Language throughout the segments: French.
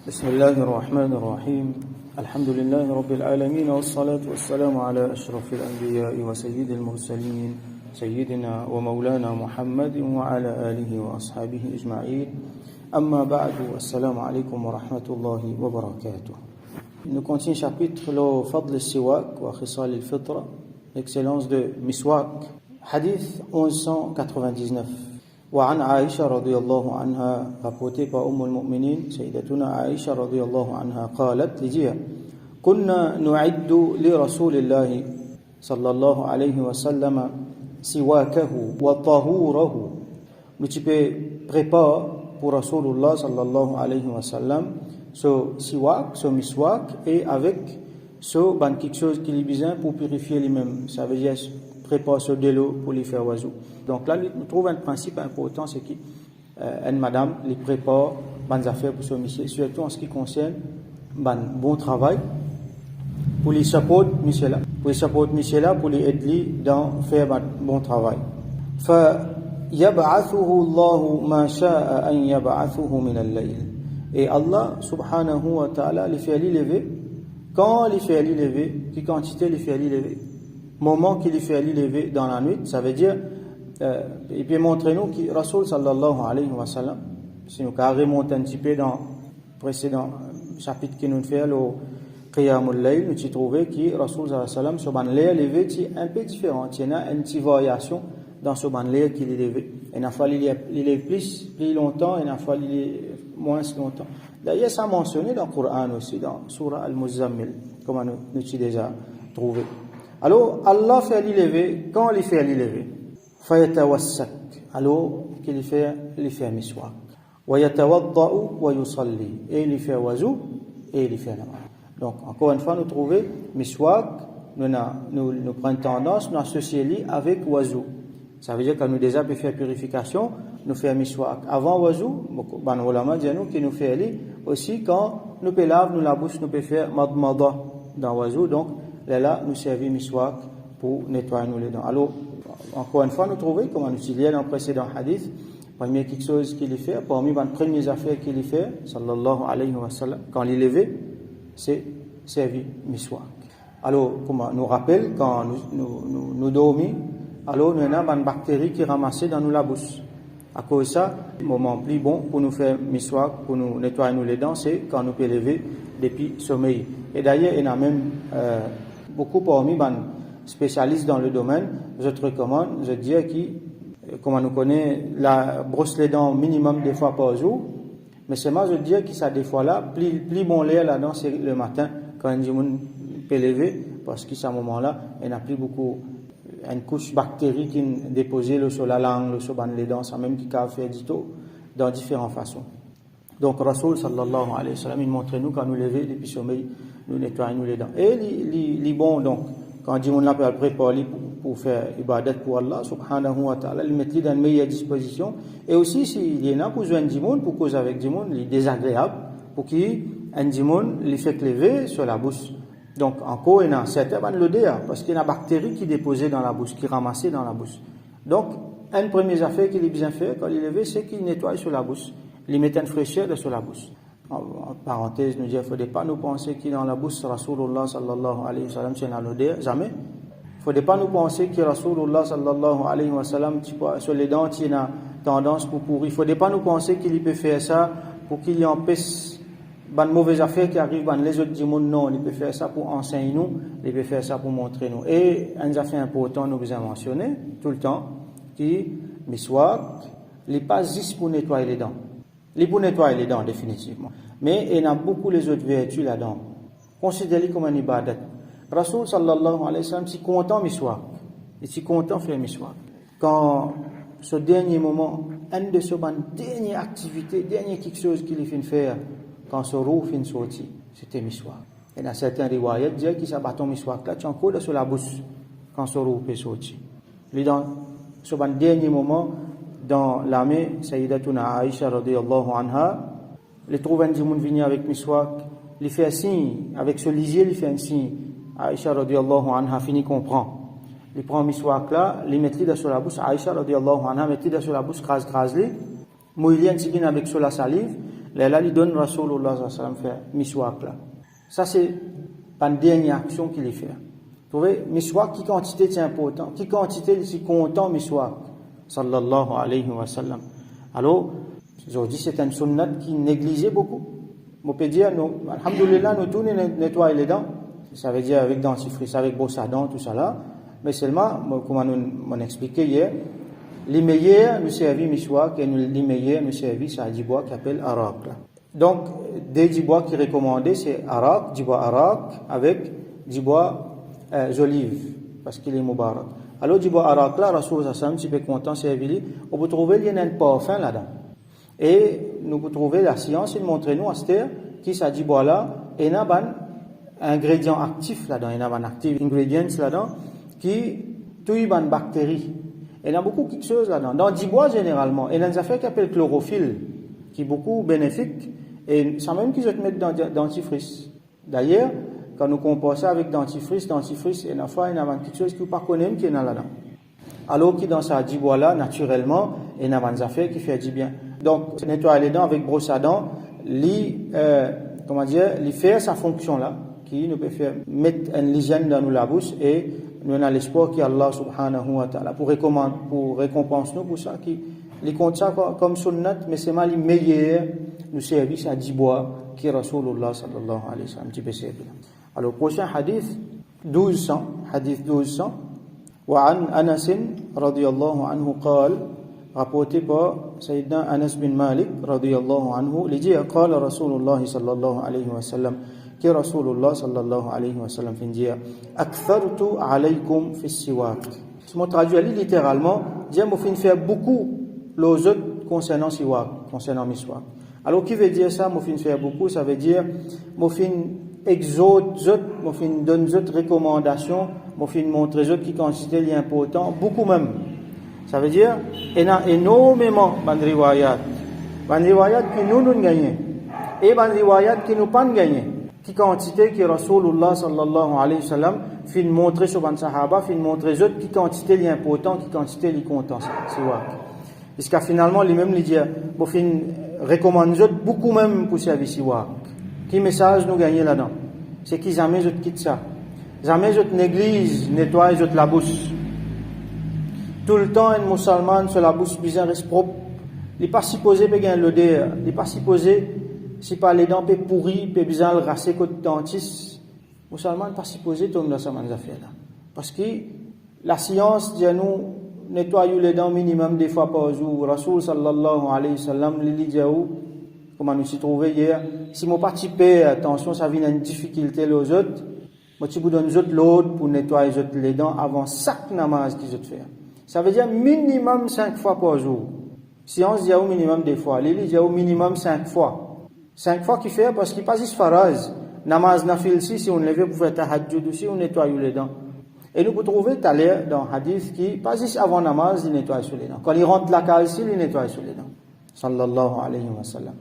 بسم الله الرحمن الرحيم الحمد لله رب العالمين والصلاة والسلام على أشرف الأنبياء وسيد المرسلين سيدنا ومولانا محمد وعلى آله وأصحابه أجمعين أما بعد السلام عليكم ورحمة الله وبركاته. Nous continuons chapitre le fadl al-siwak wa khisal al-fitra, l'excellence de miswak. Hadith 1199. وعن عائشة رضي الله عنها rapporté par المؤمنين سيدتنا عائشة رضي الله عنها قالت لجيها كنا نعد لرسول الله صلى الله عليه وسلم سواكه وطهوره. Nous préparons pour Rasulullah sallallahu alayhi wa sallam ce siwak, ce miswak, et avec ce quelque chose qui est besoin pour purifier lui-même. Ça veut dire prépare ce de l'eau pour lui faire oiseau. Donc là, nous trouvons un principe important, c'est qu'une madame les prépare bonnes affaires pour ce monsieur, surtout en ce qui concerne bon travail, pour les support monsieur là, pour les aider dans faire bon travail. فَيَبْعَثُهُ اللَّهُ مَا شَاءَ أَنْ يَبْعَثُهُ مِنَ اللَّيْلِ. Et Allah subhanahu wa ta'ala les fait lever quand les fait lever, qui quantité les fait lever, moment qu'il les fait lever dans la nuit. Ça veut dire il peut montrer nous que Rasul sallallahu alayhi wa sallam, si nous remontons un petit peu dans le précédent chapitre que nous fait le Qiyamul Layl, nous trouvons que Rasul sallallahu alayhi wa sallam ce ban l'air levé est un peu différent. Il y a une petite variation dans ce ban l'air qu'il est levé. Il a fallu il plus longtemps, il a fallu moins longtemps. D'ailleurs, ça mentionné dans le Coran aussi, dans Surah Al-Muzammil, comme nous avons déjà trouvé. Alors, Allah fait l'élever, quand il fait l'élever, فَيَتَوَسَّكْ, alors qu'il fait miswak. وَيَتَوَضَّأُ وَيُصَلِّي, et il fait wazou, et il fait la main. Donc, encore une fois, nous trouvons miswak, nous prenons tendance, nous associons avec wazou. Ça veut dire que nous déjà peut faire purification, nous faire miswak. Avant wazou, ban ulama dit nous qui nous fait aussi quand nous peut laver nous la bouche, nous peut faire madmada dans wazou. Donc là nous servir miswak pour nettoyer nous les dents. Alors encore une fois nous trouvons comme on utilisait dans le précédent hadith, parmi quelque chose qu'il fait, parmi les premières affaires qu'il fait sallallahu alayhi wa sallam quand il est levé, c'est servir miswak. Alors comme nous rappelle quand nous dormons, alors nous avons une bactérie qui est ramassée dans la bouche. À cause de ça, le moment plus bon pour nous faire miswak, pour nous nettoyer nous les dents, c'est quand nous pouvons lever depuis le sommeil. Et d'ailleurs, il y a même beaucoup parmi les spécialistes dans le domaine, je te recommande, je dis que, comme on connaît, la brosse les dents minimum des fois par jour, mais c'est moi je dis que ça des fois là, plus bon l'air là-dedans, c'est le matin, quand on peut lever, parce qu'à ce moment-là, il n'y a plus beaucoup une couche bactérie qui est déposée sur la langue, sur les dents, ça même qui a fait du tout, dans différentes façons. Donc, Rasul sallallahu alayhi wa sallam, il montre nous quand nous levons depuis le sommeil, nous nettoyons les dents. Et les bons, donc, quand on l'a préparé pour faire ibadat pour Allah subhanahu wa ta'ala, il met dans une meilleure disposition. Et aussi, s'il y en a pour jouer un dimon, pour causer avec dimon, il est désagréable, pour qu'il un dimon, il fait lever sur la bouche. Donc, encore, il y a certains l'odeur, parce qu'il y a une bactérie qui est déposée dans la bouche, qui est ramassée dans la bouche. Donc, une première affaire qu'il est bien fait, quand il est levé, c'est qu'il nettoie sur la bouche. Il met une fraîcheur sur la bouche. En parenthèse, nous disons, il ne faudrait pas nous penser qu'il dans la bouche, Rasulullah sallallahu alayhi wa sallam, c'est dans l'odeur, jamais. Il ne faudrait pas nous penser que Rasulullah sallallahu alayhi wa sallam, sur les dents, il a tendance pour pourrir. Il ne faudrait pas nous penser qu'il peut faire ça pour qu'il y empêche une mauvaise affaire qui arrive, les autres disent non, il peut faire ça pour enseigner nous, il peut faire ça pour montrer nous. Et une affaire importante, nous vous avons mentionné tout le temps, qui, miswak, il n'est pas juste pour nettoyer les dents. Il est pour nettoyer les dents, définitivement. Mais il y a beaucoup les autres vertus là-dedans. Considérez comme un ibadat. Rasul sallallahu alayhi wa sallam, si content miswak, et si content faire miswak. Quand ce dernier moment, une de ces dernières activités, dernière quelque chose qu'il fait faire, quand ce roux fin sorti, c'était miswak. Et dans certains riwayats, disent que ça bâton miswak là, tu en cours sur la bouche quand ce roux peut sortir. Dans ce dernier moment, dans l'armée, Sayyidatuna Aisha radiyallahu anha, il trouve un djimoun venir avec miswak, il fait un signe, avec ce lisier, il fait un signe. Aisha radiyallahu anha finit comprend. Il prend miswak là, il met sur la bouche, Aisha radiyallahu anha met sur la bouche, crase-les, mouille un petit avec sur la salive, là, il donne Rasulullah sallallahu alayhi wa sallam faire miswak là. Ça, c'est pas une dernière action qu'il fait. Vous trouvez, miswak, qui quantité c'est important, qui quantité c'est content miswak, sallallahu alayhi wa sallam. Alors, aujourd'hui, c'est une sunnat qui négligeait beaucoup. On peut dire, nous, alhamdoulilah, nous tous nettoyons les dents. Ça veut dire avec dentifrice, avec brosse à dents, tout ça là. Mais seulement, comme on m'a expliqué hier, les meilleurs nous servent miswak et les meilleurs nous servent ça du bois qui s'appelle arak. Donc, des du bois qui recommandé, c'est arak, du bois arak avec du bois olives, parce qu'il est mubarak. Alors, du bois arak là, Rasul Sassam, si peu content, servi, on peut trouver il y a un parfum là-dedans. Et nous pouvons trouver la science, il montre nous à cette heure, qui ça du bois là, et il y a un ingrédient actif là-dedans, il y a un active ingredient là-dedans, qui tue une bactérie. Il y a beaucoup de choses là-dedans. Dans du bois généralement, il y a une affaire qui s'appelle chlorophylle, qui est beaucoup bénéfique, et ça même qu'ils se mettent dans dentifrice. D'ailleurs, quand nous comparons ça avec dentifrice, il y a une fois, il y a quelque chose que vous ne connaissez pas qui est là-dedans. Alors que dans ça du bois là, naturellement, il y a une affaire qui fait du bien. Donc, nettoyer les dents avec brosse à dents, faire sa fonction là, qui nous peut faire mettre une hygiène dans la bouche et nous avons l'espoir qu'Allah subhanahu wa ta'ala pour récompenser nous pour ça, qui les compte ça comme sunnat, mais c'est mal les meilleurs nous services à 10 bois qui est Rasulullah sallallahu alayhi wa sallam, petit peu servi. Alors, prochain hadith, 1200, hadith 1200, وعن أنس رضي الله عنه قال rapporté par Sayyidina Anas bin Malik radiyallahu anhu, il dit قال رسول الله صلى الله عليه وسلم que Rasulullah sallallahu alayhi wa sallam fin dire akthartu alaykum fi siwak. Si mon traduit littéralement, dit moi fin faire beaucoup les autres concernant siwak, concernant miswak. Alors qui veut dire ça, moi fin faire beaucoup, ça veut dire moi fin exhorte, moi fin donne d'autres recommandations, moi fin montre autres qui considèrent l'important, beaucoup même. Ça veut dire il y a énormément de riwayat que nous gagnons et de riwayat qui nous pas gagné. Qui quantité que Rasulullah sallallahu alayhi wa sallam fin montrer sur les sahaba, fin montrer autres qui quantité l'important, qui quantité les contents, c'est vrai. Parce que finalement, les mêmes les dire, bon fin recommande beaucoup même pour servir siwak. Qui message nous gagner là-dedans? C'est qu'ils jamais autres quittent ça. Jamais autres négligent, nettoient autres la bouche. Tout le temps, un musulman sur la bouche bizarre reste propre. Il n'est pas supposé payer l'odeur, il n'est pas supposé si pas les dents peut pourrir, peut bien le rasser côté dentiste, musulman pas supposé tomber dans cette affaire là. Parce que la science dit à nous nettoyer les dents minimum des fois par jour. Rasul sallallahu alayhi wa sallam li dit comment nous s'y trouver hier, si mon participer attention ça vient une difficulté les autres, moi tu vous donne l'autre pour nettoyer les dents avant chaque namaz qu'ils ont fait. Ça veut dire minimum 5 fois par jour. Science dit au minimum des fois, li dit au minimum 5 fois. 5 fois qu'il fait parce qu'il passe ce phrase namaz nafil si on lève pour faire tahajjud aussi on nettoie les dents et nous pouvons trouver tout à l'heure dans hadith qui passe avant namaz il nettoie sur les dents quand il rentre la case il nettoie sur les dents sallallahu alayhi wa sallam.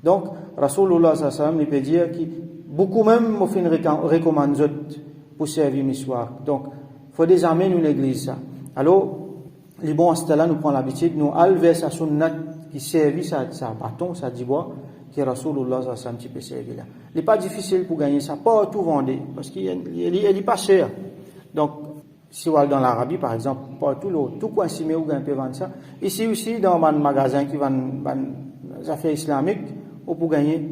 Donc Rasulullah sallallahu alayhi wa sallam il peut dire que beaucoup même me fin recommande pour servir miswak. Donc faut désormais nous l'église ça. Alors les bons là nous prend l'habitude nous alver sa sunnat qui servit ça bâton ça dit bois qui Rasulullah sallallahu alayhi wa sallam là. Il n'est pas difficile pour gagner ça, pas tout vendre, parce qu'il n'est pas cher. Donc, si on va dans l'Arabie, par exemple, pas tout coin simé ou gagne peut vendre ça. Ici aussi, dans un magasin qui vend des affaires islamiques, on peut gagner,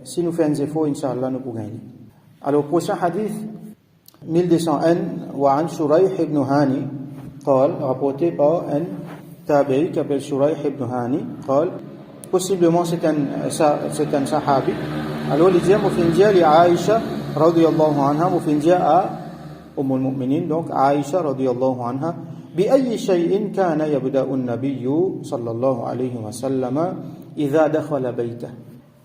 si nous faisons des efforts, Inch'Allah, nous pouvons gagner. Alors, prochain hadith, 1201, وعن شريح بن هاني قال, rapporté par un tabi'i qui s'appelle Shuraih ibn Hani, قال, possiblement c'est un sahabi. Alors il dit mufindia li Aïcha radiyallahu anha, mufindia à Ummul Mu'minin, donc Aïcha radiyallahu anha, bi ayyi shay'in kana yabda'u an-nabiy sallallahu alayhi wa sallam idha dakhala baytah.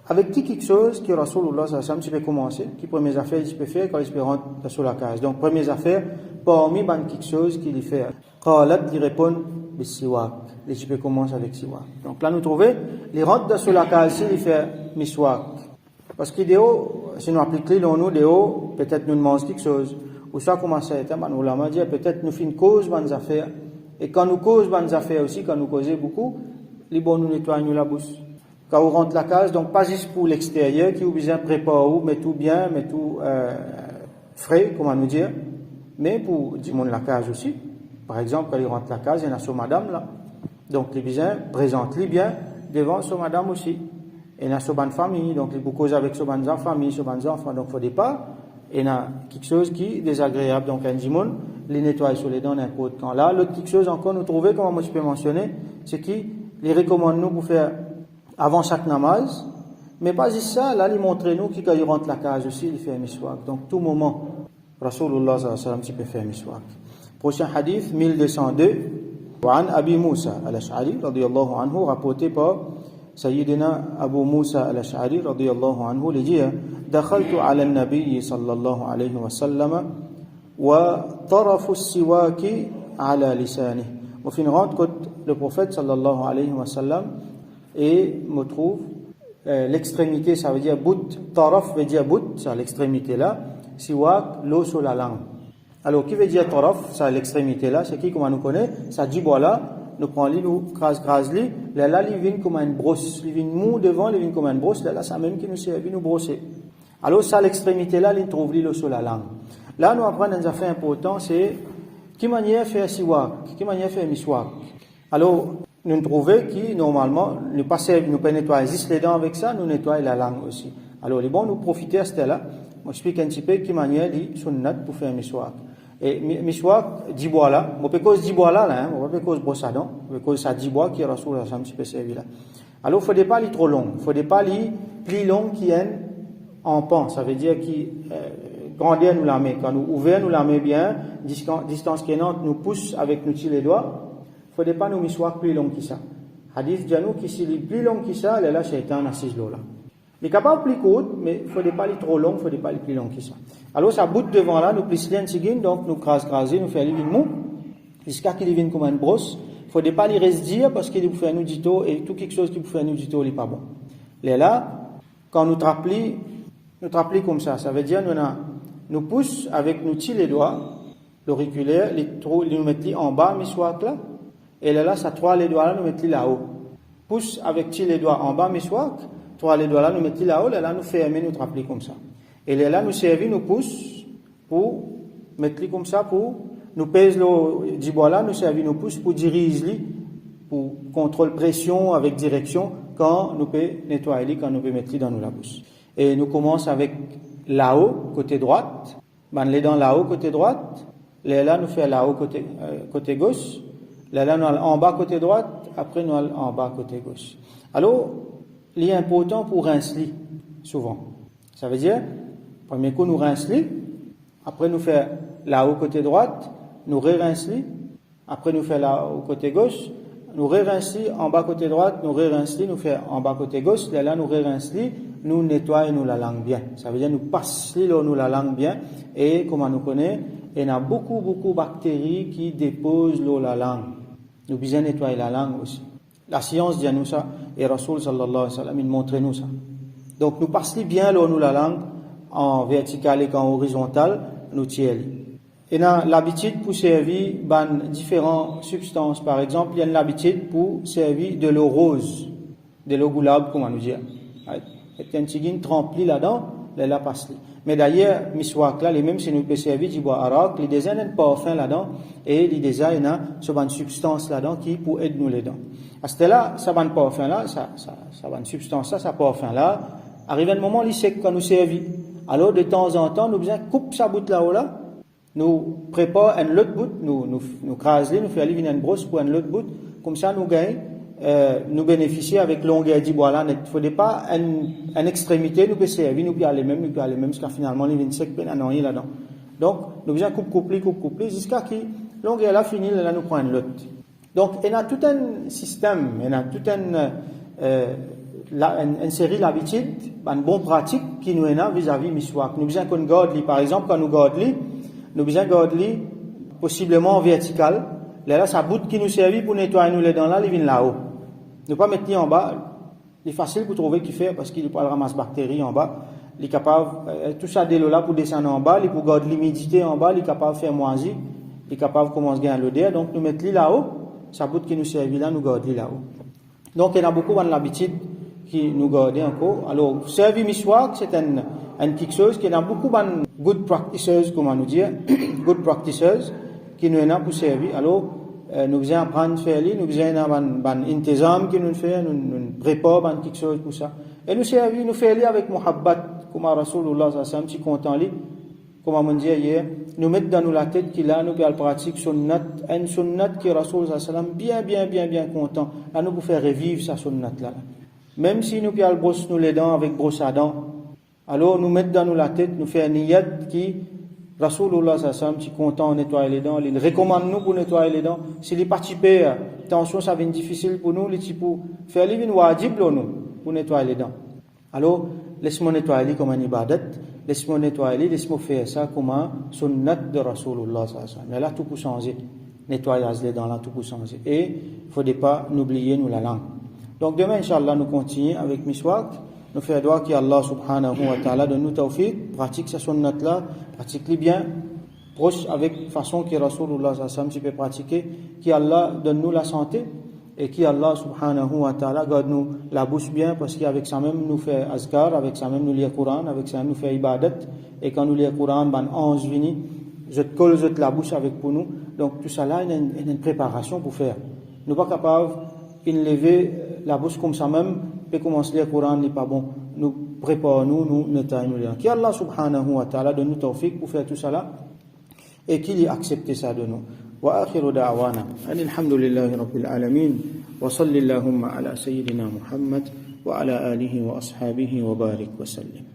Avec quelque chose que Rasulullah sallallahu alayhi wa sallam peut commencer, qui premières affaires il peut faire quand il rentre sur la case. Donc premières affaires parmi quelque chose qu'il fait. Qalat il répond siwak. Les je peux commencer avec siwak. Donc là nous trouvons les rentres sur la case il fait miswak. Parce que si nous appliquons nous déo, peut-être nous demandons quelque chose. Ou ça commence à être on l'a dit peut-être nous fin cause bonnes affaires. Et quand nous cause bonnes affaires aussi quand nous causons beaucoup, les bons nous nettoyons la bouche. Quand on rentre la case, donc pas juste pour l'extérieur, qui vous besoin préparer, mais tout bien, mais tout frais, comment nous dire, mais pour du monde la case aussi. Par exemple, quand il rentre la case, il y en a sur madame là. Donc les besoins présente-les bien devant sur madame aussi. Et il y a sur bonne famille, donc les beaucoup cause avec sur bonne famille, sur bonnes enfants. Donc il faut pas, il y a quelque chose qui est désagréable. Donc un monde les nettoyer sur les dents n'importe quand. Là, l'autre quelque chose encore nous trouver, comme moi je peux mentionner, c'est qui les recommande nous pour faire avant chaque namaz, mais pas juste ça, là, il montre nous qui quand il rentre la case aussi, il fait un miswak. Donc tout moment, Rasulullah sallallahu alayhi wa sallam, il peut faire un miswak. Prochain hadith, 1202. وعن أبي موسى الأشعري رضي الله عنه rapporté par سيدنا أبو موسى الأشعري رضي الله عنه لجيه دخلت على النبي صلى الله عليه وسلم وطرف السواك على لسانه وفي rentre que le prophète صلى الله عليه وسلم et me trouve l'extrémité, ça veut dire bout, taraf veut dire bout, c'est l'extrémité là, siwak, l'eau sur la langue. Alors, qui veut dire taraf, c'est l'extrémité là, c'est qui, comme on nous connaît, ça dit voilà, nous prenons lui, nous crase lui, là, il vient comme une brosse, il vient mou devant, il vient comme une brosse, là, ça même qui nous sert, il nous brosser. Alors, ça, l'extrémité là, il trouve l'eau sur la langue. Là, nous apprenons un affaire important, c'est qui manière faire siwak, qui manière faire miswak. Alors, nous trouvons que normalement, nous pas nettoyer juste les dents avec ça, nous nettoyons la langue aussi. Alors, il est bon nous profiter à ce là. Moi, je explique un petit peu qui manière dit sunnat pour faire miswak. Et miswak, 10 bois là, on peut cause 10 bois là, on peut cause brosse à dents, on peut cause ça 10 bois qui est Rasoul un petit peu servi là. Alors, il ne faut pas aller trop long, il ne faut pas aller plus long qui est en pan, ça veut dire qui grandir nous la met. Quand nous ouvrons, nous la met bien, distance qui est nous pousse avec nous les doigts. Il ne faut pas nous miswak plus long que ça. Hadith dit nous que si il est plus long que ça, là, shaitan assise là. Il est capable plus court, mais il ne faut pas aller trop long, il ne faut pas aller plus long que ça. Alors, ça bout devant là, nous plissons un seguin, donc nous craser, nous faisons les mou, jusqu'à qu'il devienne comme une brosse. Il ne faut pas les rester parce qu'il peut faire nous dito, et tout quelque chose qui peut faire nous dito, il n'est pas bon. Là, quand nous trapplis comme ça veut dire nous pousse avec nous les doigts, l'auriculaire, nous mettons en bas, miswak là, et là, ça trois les doigts là, nous mettons là-haut. Pousse avec les doigts en bas, miswak, trois les doigts là, nous mettons là-haut, là, nous fermons, nous trapplis comme ça. Et là, nous servons, nous pousse pour mettre comme ça, pour nous pèse le 10 bois là, nous servons, nous pousse pour diriger, pour contrôle pression avec direction, quand nous peut nettoyer, quand nous peut mettre dans la bouche. Et nous commençons avec là-haut, côté droite, les dents là-haut, côté droite, là, nous faisons là-haut, côté gauche, là, nous allons en bas, côté droite, après, nous allons en bas, côté gauche. Alors, il est important pour rincer, souvent. Ça veut dire, premier coup, nous rincer, après, nous faisons là-haut, côté droite, nous rincer, après, nous faisons là-haut, côté gauche, nous rincer, en bas, côté droite, nous rincer, nous faisons en bas, côté gauche, là, nous rincer, nous nettoyons nous la langue bien. Ça veut dire, nous passons nous la langue bien, et, comme on nous connaît, il y a beaucoup de bactéries qui déposent la langue. Nous besoin nettoyer la langue aussi. La science dit à nous ça, et Rasoul sallallahu alayhi wa sallam, il montre nous ça. Donc, nous passons bien nous la langue, en vertical et en horizontal, nous tirons. Et on a l'habitude pour servir différentes substances. Par exemple, il y a l'habitude pour servir de l'eau rose, de l'eau goulab, comme on nous dit. Et un petit trempli là-dedans, là passe. Mais d'ailleurs, miswak là, les mêmes si nous peut servir du bois arak, les designs un parfum là-dedans, et les designs sur une substance là-dedans qui pour aider nous les dents. À ce là, ça va un parfum là, ça va une substance là, ça parfum là, arrive un moment, il sait quand nous servir. Alors, de temps en temps, nous besoin coupe sa bout là-haut là, nous prépare un autre bout, nous crase nous fait aller une brosse pour un autre bout, comme ça nous gagnons, nous bénéficier avec longueur du bois là. Il ne faut pas une extrémité, nous peut servir, nous peut aller même, jusqu'à finalement, il y a une sec peine à noyer là-dedans. Donc, nous besoin couper, jusqu'à qui, longueur là finit, là nous prenons l'autre. Donc, il y a tout un système, il y a tout une série d'habitudes, une bonne pratique qui nous est là vis-à-vis miswak. Nous besoin qu'on garde, par exemple, quand nous garde nous besoin garder possiblement en vertical. Là, ça bout qui nous servit pour nettoyer nous les dents là, il vient là-haut. Ne pas mettre en bas. Il est facile pour trouver qui fait parce qu'il peut ramasser bactéries en bas. Il est capable, tout ça de l'eau là pour descendre en bas, il peut garder l'humidité en bas, il est capable de faire moisi, il est capable de commencer à gagner l'odeur. Donc, nous mettons là-haut, ça bout qui nous servit là, nous gardons là-haut. Donc, il y en a beaucoup qui ont l'habitude qui nous garde encore. Alors, servir miswak, c'est une quelque chose qui a beaucoup de good practices, comment nous dire, good practices, qui nous aident pour servir. Alors, nous faisons apprendre à faire, nous faisons un intizam qui nous fait, nous préparons quelque chose pour ça. Et nous servir, nous faisons avec muhabbat, comme Rasulullah sallallahu alayhi wa sallam, si content lui, comme on dit hier, nous mettons dans nous la tête qu'il a, nous qui pratique sunnat, une sunnat qui Rasul sallallahu alayhi wa sallam, bien content, là nous pour faire revivre sa sunnat là. Même si nous qui brosse nous les dents avec brosse à dents, alors nous mettons dans nous la tête, nous faisons un niyat qui Rasulullah sallallahu alayhi wa sallam, si content nettoyer les dents, il recommande nous pour nettoyer les dents. Si les participants, attention, ça devient difficile pour nous, les pour faire les vins wajib nous pour nettoyer les dents. Alors, laisse-moi nettoyer comme un ibadat, laisse-moi nettoyer, laisse-moi faire ça comme un sunnat de Rasulullah sallallahu alayhi wa sallam. Mais là, tout peut changer. Nettoyage les dents, là, tout peut changer. Et il ne faudrait pas oublier nous la langue. Donc demain, Inch'Allah, nous continuons avec miswak. Nous faisons doigt qu'Allah subhanahu wa ta'ala donne nous tawfiq, pratique sa sunnat là, pratique-les bien, proche avec façon que Rasulullah sallallahu alayhi wa sallam peut pratiquer, qu'Allah donne nous la santé, et qu'Allah subhanahu wa ta'ala garde nous la bouche bien, parce qu'avec ça même nous fait azkar, avec ça même nous lit le Coran, avec ça même nous fait ibadat, et quand nous lit le Coran, ben ange vini, je te colle la bouche avec pour nous. Donc tout ça là, il y a une préparation pour faire. Nous pas capables de lever la bouche comme ça même, et commencer le Coran n'est pas bon. Nous préparons, nous nettoyons. Qu'Allah subhanahu wa ta'ala donne nous tawfiq pour faire tout ça là, et qu'il accepte ça de nous. وآخر دعوانا أن الحمد لله رب العالمين وصل اللهم على سيدنا محمد وعلى آله وأصحابه وبارك وسلم.